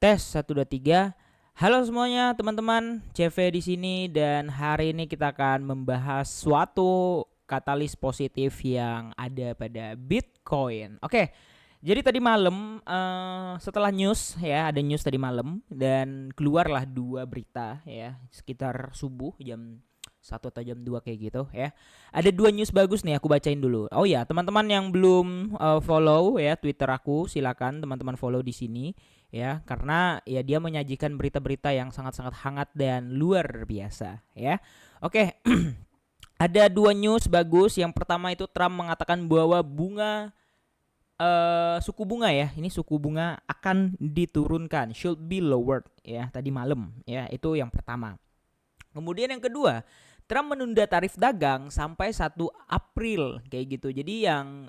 Tes 1 2 3. Halo semuanya teman-teman, CV di sini dan hari ini kita akan membahas suatu katalis positif yang ada pada Bitcoin. Oke. Jadi tadi malam setelah news ya, ada news tadi malam dan keluarlah dua berita ya sekitar subuh jam 1 atau jam 2 kayak gitu ya. Ada dua news bagus nih, aku bacain dulu. Oh ya, teman-teman yang belum follow ya Twitter aku, silakan teman-teman follow di sini ya, karena ya dia menyajikan berita-berita yang sangat-sangat hangat dan luar biasa ya. Oke. Ada dua news bagus. Yang pertama itu Trump mengatakan bahwa suku bunga ya, ini suku bunga akan diturunkan, should be lowered ya, tadi malam ya. Itu yang pertama. Kemudian yang kedua, Trump menunda tarif dagang sampai 1 April kayak gitu. Jadi yang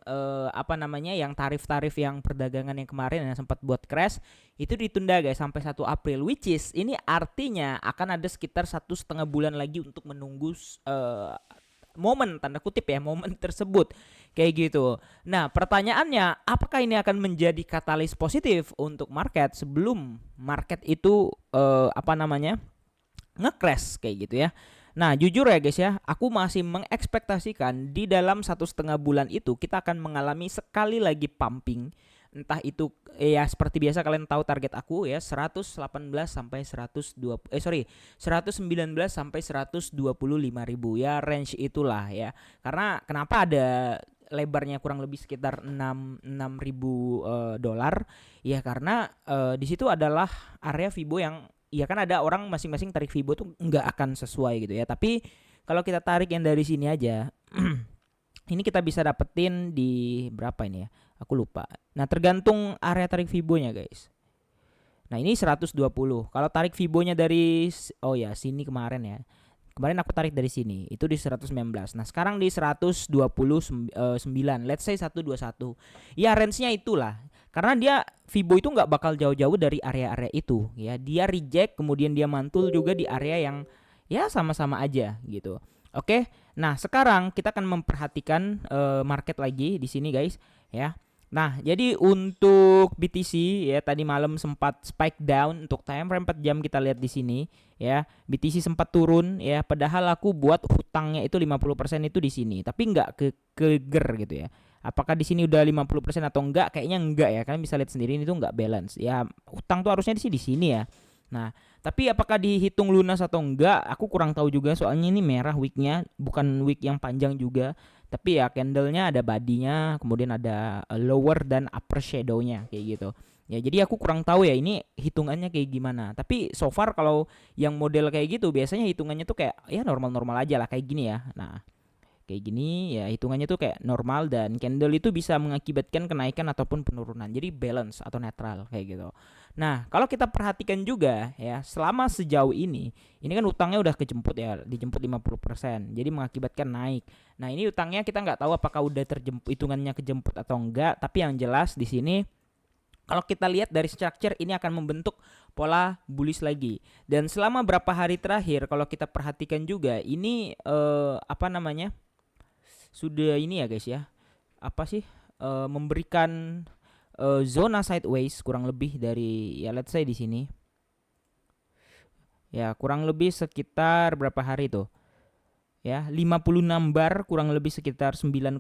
yang tarif-tarif yang perdagangan yang kemarin yang sempat buat crash itu ditunda guys sampai 1 April, which is ini artinya akan ada sekitar 1,5 bulan lagi untuk menunggu momen, tanda kutip ya, momen tersebut kayak gitu. Nah, pertanyaannya, apakah ini akan menjadi katalis positif untuk market sebelum market itu nge-crash kayak gitu ya. Nah, jujur ya guys ya, aku masih mengekspektasikan di dalam 1,5 bulan itu kita akan mengalami sekali lagi pumping. Entah itu ya seperti biasa, kalian tahu target aku ya 118 sampai 119 sampai 125 ribu ya, range itulah ya. Karena kenapa ada lebarnya kurang lebih sekitar 6 ribu dolar ya, karena di situ adalah area Fibo yang ya kan ada orang masing-masing tarik Fibo tuh nggak akan sesuai gitu ya. Tapi kalau kita tarik yang dari sini aja ini kita bisa dapetin di berapa ini ya, aku lupa. Nah, tergantung area tarik Fibonya guys. Nah, ini 120. Kalau tarik Fibonya dari sini kemarin ya, kemarin aku tarik dari sini itu di 119. Nah, sekarang di 129. Let's say 121. Ya, range-nya itulah. Karena dia Fibo itu nggak bakal jauh-jauh dari area-area itu ya. Dia reject, kemudian dia mantul juga di area yang ya sama-sama aja gitu. Oke. Nah, sekarang kita akan memperhatikan market lagi di sini guys ya. Nah, jadi untuk BTC ya tadi malam sempat spike down. Untuk time frame 4 jam kita lihat di sini ya. BTC sempat turun ya, padahal aku buat hutangnya itu 50% itu di sini, tapi nggak keger gitu ya. Apakah di sini udah 50% atau enggak? Kayaknya enggak ya. Kalian bisa lihat sendiri ini tuh enggak balance. Ya, hutang tuh harusnya di sini ya. Nah, tapi apakah dihitung lunas atau enggak? Aku kurang tahu juga, soalnya ini merah wicknya, bukan wick yang panjang juga. Tapi ya candlenya ada badinya, kemudian ada lower dan upper shadownya kayak gitu. Ya, jadi aku kurang tahu ya ini hitungannya kayak gimana. Tapi so far kalau yang model kayak gitu biasanya hitungannya tuh kayak ya normal-normal aja lah kayak gini ya. Nah, kayak gini ya hitungannya tuh kayak normal, dan candle itu bisa mengakibatkan kenaikan ataupun penurunan. Jadi balance atau netral kayak gitu. Nah, kalau kita perhatikan juga ya, selama sejauh ini kan utangnya udah kejemput ya, dijemput 50%. Jadi mengakibatkan naik. Nah, ini utangnya kita nggak tahu apakah udah terjemput, hitungannya kejemput atau enggak, tapi yang jelas di sini kalau kita lihat dari structure ini akan membentuk pola bullish lagi. Dan selama berapa hari terakhir kalau kita perhatikan juga ini sudah ini ya guys ya, memberikan zona sideways kurang lebih dari ya let's say di sini ya, kurang lebih sekitar berapa hari tuh ya, 56 bar, kurang lebih sekitar 9,8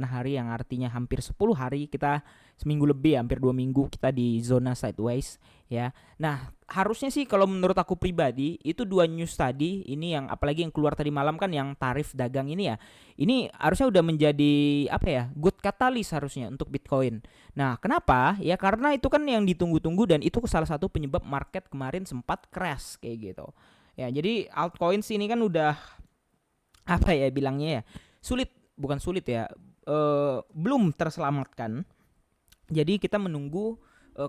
hari, yang artinya hampir 10 hari, kita seminggu lebih, hampir 2 minggu kita di zona sideways ya. Nah, harusnya sih kalau menurut aku pribadi itu dua news tadi ini, yang apalagi yang keluar tadi malam kan yang tarif dagang ini ya, ini harusnya udah menjadi good katalis harusnya untuk Bitcoin. Nah, kenapa ya, karena itu kan yang ditunggu-tunggu dan itu salah satu penyebab market kemarin sempat crash kayak gitu ya. Jadi altcoins ini kan udah bilangnya ya, bukan sulit ya, belum terselamatkan. Jadi kita menunggu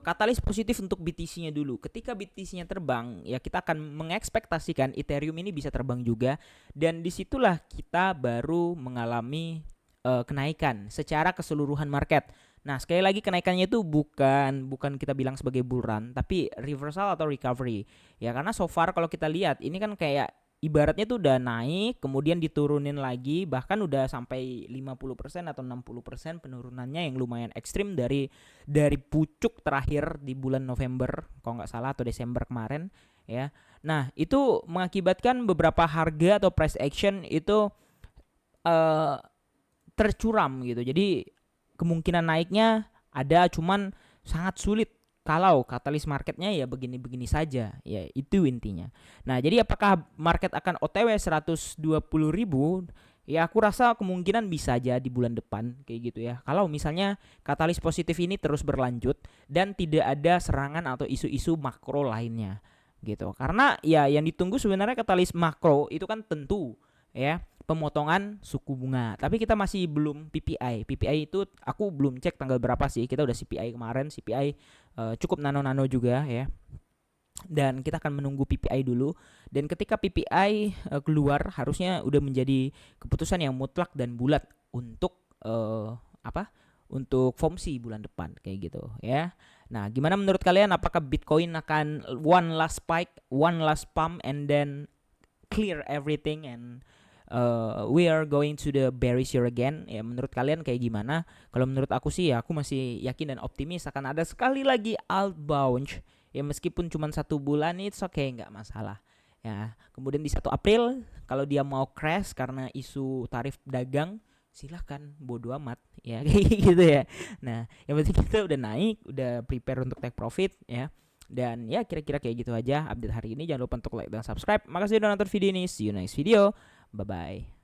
katalis positif untuk BTC-nya dulu. Ketika BTC-nya terbang ya, kita akan mengekspektasikan Ethereum ini bisa terbang juga, dan disitulah kita baru mengalami kenaikan secara keseluruhan market. Nah, sekali lagi kenaikannya itu bukan kita bilang sebagai bull run, tapi reversal atau recovery ya. Karena so far kalau kita lihat ini kan kayak ibaratnya tuh udah naik kemudian diturunin lagi, bahkan udah sampai 50% atau 60% penurunannya yang lumayan ekstrim dari pucuk terakhir di bulan November kalau nggak salah atau Desember kemarin ya. Nah, itu mengakibatkan beberapa harga atau price action itu eh, tercuram gitu. Jadi kemungkinan naiknya ada, cuman sangat sulit kalau katalis marketnya ya begini-begini saja. Ya itu intinya. Nah, jadi apakah market akan OTW 120.000? Ya aku rasa kemungkinan bisa aja di bulan depan kayak gitu ya. Kalau misalnya katalis positif ini terus berlanjut dan tidak ada serangan atau isu-isu makro lainnya gitu. Karena ya yang ditunggu sebenarnya katalis makro itu kan tentu ya pemotongan suku bunga. Tapi kita masih belum PPI. PPI itu aku belum cek tanggal berapa sih. Kita udah CPI kemarin. CPI cukup nano-nano juga ya. Dan kita akan menunggu PPI dulu. Dan ketika PPI keluar harusnya udah menjadi keputusan yang mutlak dan bulat untuk apa? Untuk FOMC bulan depan kayak gitu ya. Nah, gimana menurut kalian, apakah Bitcoin akan one last spike, one last pump and then clear everything and we are going to the bearish year again? Ya menurut kalian kayak gimana? Kalau menurut aku sih ya aku masih yakin dan optimis akan ada sekali lagi alt bounce. Ya meskipun cuma 1 bulan it's okay, nggak masalah. Ya kemudian di 1 April kalau dia mau crash karena isu tarif dagang, silahkan, bodo amat ya kayak gitu ya. Nah yang penting kita udah naik, udah prepare untuk take profit ya. Dan ya kira-kira kayak gitu aja update hari ini. Jangan lupa untuk like dan subscribe. Makasih udah nonton video ini. See you next video. Bye bye.